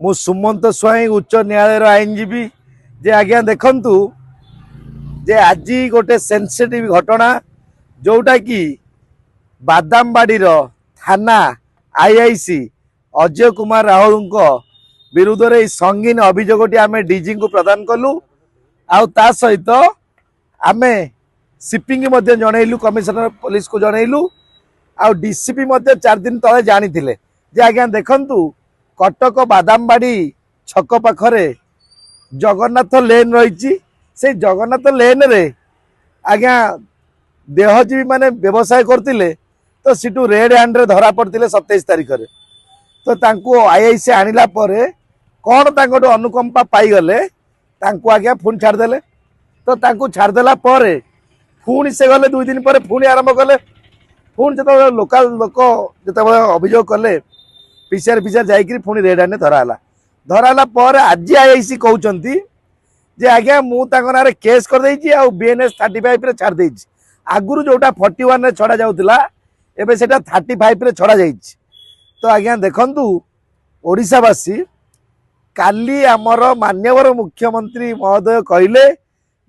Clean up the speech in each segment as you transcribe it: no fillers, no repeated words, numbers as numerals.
मु सुमंत स्वाई उच्च न्यायालय आईनजीवी जे आज्ञा देखंतु जे आज गोटे सेंसिटिव घटना जोटा कि बादामबाड़ी थाना आईआईसी अजय कुमार राहुल विरुद्ध रे संगीन अभियोगटी आम डीजी को प्रदान कलु आ सहित आम सीपी जनइलु कमिशनर पुलिस को जनइलु आ डीसीपी 4 दिन तले जानी जे आज्ञा देखंतु कटक बादामबाड़ी छक पाखरे जगन्नाथ लेन रही से जगन्नाथ लेन रे आज्ञा देहजीवी माने व्यवसाय करते तो सीटू रेड हैंड रे धरा पड़ते 27 तारिख रे तो तांको आईआईसी आनिला परे कौन तांको अनुकंपा पाईगले तांको आज्ञा पुणी छाड़देले तो तांको छाड़देला परे पुणी से गले 2 दिन पर पुणी आरंभ कले पुणी जो लोकाल लोक जो अभियोग कले पीसीआर जाकि पुणी रेड हैंड धराला पर आज आईआईसी कहते जे आज्ञा मुझे केस कर बीएनएस 35 रे छाड़ देछि आगुरु जोटा 41 रे छड़ा जाउतिला एबे सेटा 35 रे छड़ा जाइछि तो आज्ञा देखंतु ओडिशावासी काली आमर मान्यवर मुख्यमंत्री महोदय कहले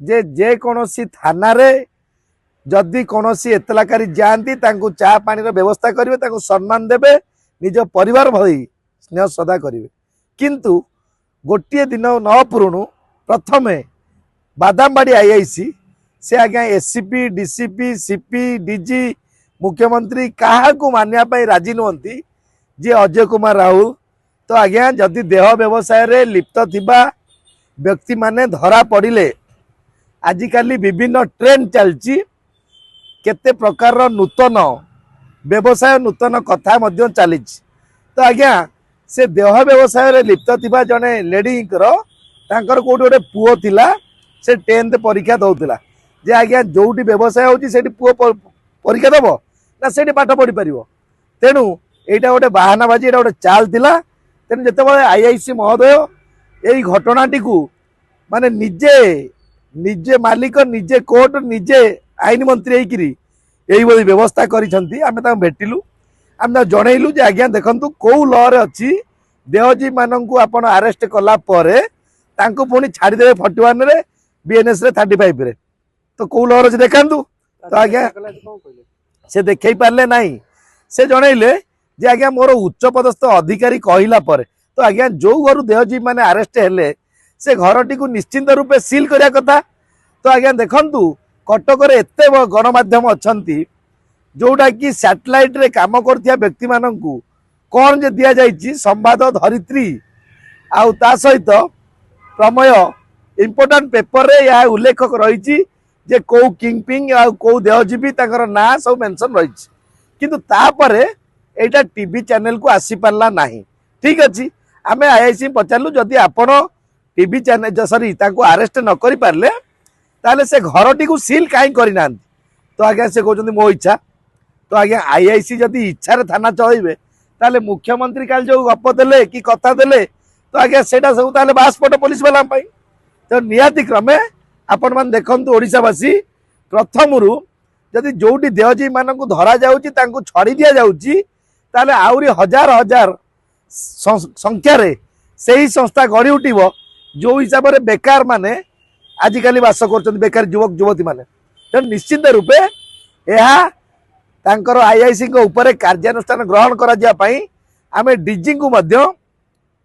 जे कोनोसी थाना रे जदि कोनोसी एतलाकारी जाती चा पानी व्यवस्था करेंगे तांको सम्मान देवे निज परिवार भई स्नेह श्रद्धा करेंगे किंतु गोटे दिन न पुरुणु प्रथमे बादामबाड़ी आईआईसी से आज्ञा एससीपी डीसीपी सीपी डीजी मुख्यमंत्री क्या मानिया राजी नुहति जे अजय कुमार राहुल तो आज्ञा जदि देह व्यवसाय रे लिप्त थिबा व्यक्ति माने धरा पड़िले आजिकाली विभिन्न ट्रेंड चलची केते प्रकार नूतन व्यवसाय नूतन कथा मध्य चली तो आज्ञा से देह व्यवसाय रे लिप्त थिबा जने लेडी तांकर कोठी गोटे पुओ थिला से 10th परीक्षा दउतिला जे आज्ञा जोटी व्यवसाय होची सेठी पुओ परीक्षा दबो ना सेठी पाठ पढ़ी परिबो तेनु एटा गोटे बाहानाबाजी एटा गोटे चाल थिला तेनु जेतेबेले आईआईसी महोदय एई घटनाटी को माने निजे निजे मालिक निजे कोर्ट निजे आईन मंत्री होइकिरी एई बली व्यवस्था करिसंती आमे ता भेटिलु आमे जणैलु जे आज्ञा देखंतु को लॉ रे अछि देहजी माननकु आपण अरेस्ट कला परे तांको पुणी छाड़ी देवे 41 रे बीएनएस रे 35 रे तो को लॉ रे देखंतु तो आज्ञा से देखै पारले नाही से जणैले जे आज्ञा मोर उच्च पदस्थ अधिकारी कहिला परे तो आज्ञा जो घर देहजी माने अरेस्ट हेले से घरटी को निश्चिंत रूपे सील करिया कथा तो आज्ञा देखंतु कटक रे एते गणमाध्यम अछंती जोटा कि सैटेलाइट रे काम करथिया व्यक्ति माननकु कोन जे दिया जाइछि संवाद धरित्री आउ ता सहित प्रमेय इंपोर्टेंट पेपर रे या उल्लेख रही जे को किंगपिंग आ को देहजीवी ताकर ना सब मेंशन रही किंतु तापरे एटा टीवी चैनल को आसी पारला नाही ठीक अछि आमे आईआईसी पचारलु जदि आपण टीवी चैनल सॉरी ताको अरेस्ट न करि पारले ताले से घरटी को सील काई करि नांती तो आज्ञा से कहउछन्ती मो इच्छा तो आज्ञा आईआईसी जदि इच्छा रे थाना चलैबे ताले मुख्यमंत्री काल जो गप देले कि कथा देले तो आज्ञा सेटा सब ताले बासपट पुलिस वाला पाई तो नियाति क्रमे आपण मान देखंतु ओडिशावासी प्रथमरु जदि जोटी देहजी मानकु धरा जाउची तांकु छड़ी दिया जाउची ताले आउरी हजार हजार संख्या रे सेही संस्था गढ़ी उठिबो जो हिसाब रे बेकार माने आजिकाली बास करछन बेकार युवक युवती माने तो निश्चित रूपे एहा तांकर आईआईसी को ऊपर कार्यानुष्ठान ग्रहण करा जिया पई आमे डीजी को मध्य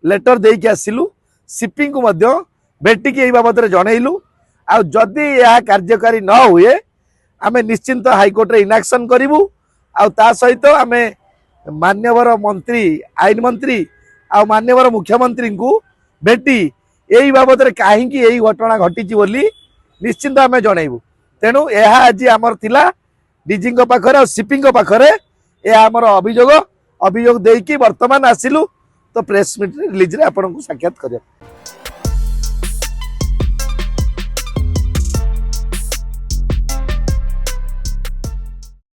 लेटर दे के आसिलु सीपी को मध्य भेटी के बाबद रे जणैलु आ जदि यह कार्यकारी न हुए आमे निश्चिंत हाईकोर्ट रे इनाक्शन करिवु आ ता सहित आमे मान्यवर मंत्री आईन मंत्री आ मान्यवर मुख्यमंत्री को भेटी यही बाबद रे काहींकी यही घटना घटी बोली निश्चिंत आमे जणैबु तेणु यह आज आमर थिला डीजी पाखरे और सीपी पाखरे यह आमर अभियोग देकी वर्तमान आसिलु तो प्रेस मीट रिलीज रे आपन को साक्षात करिया।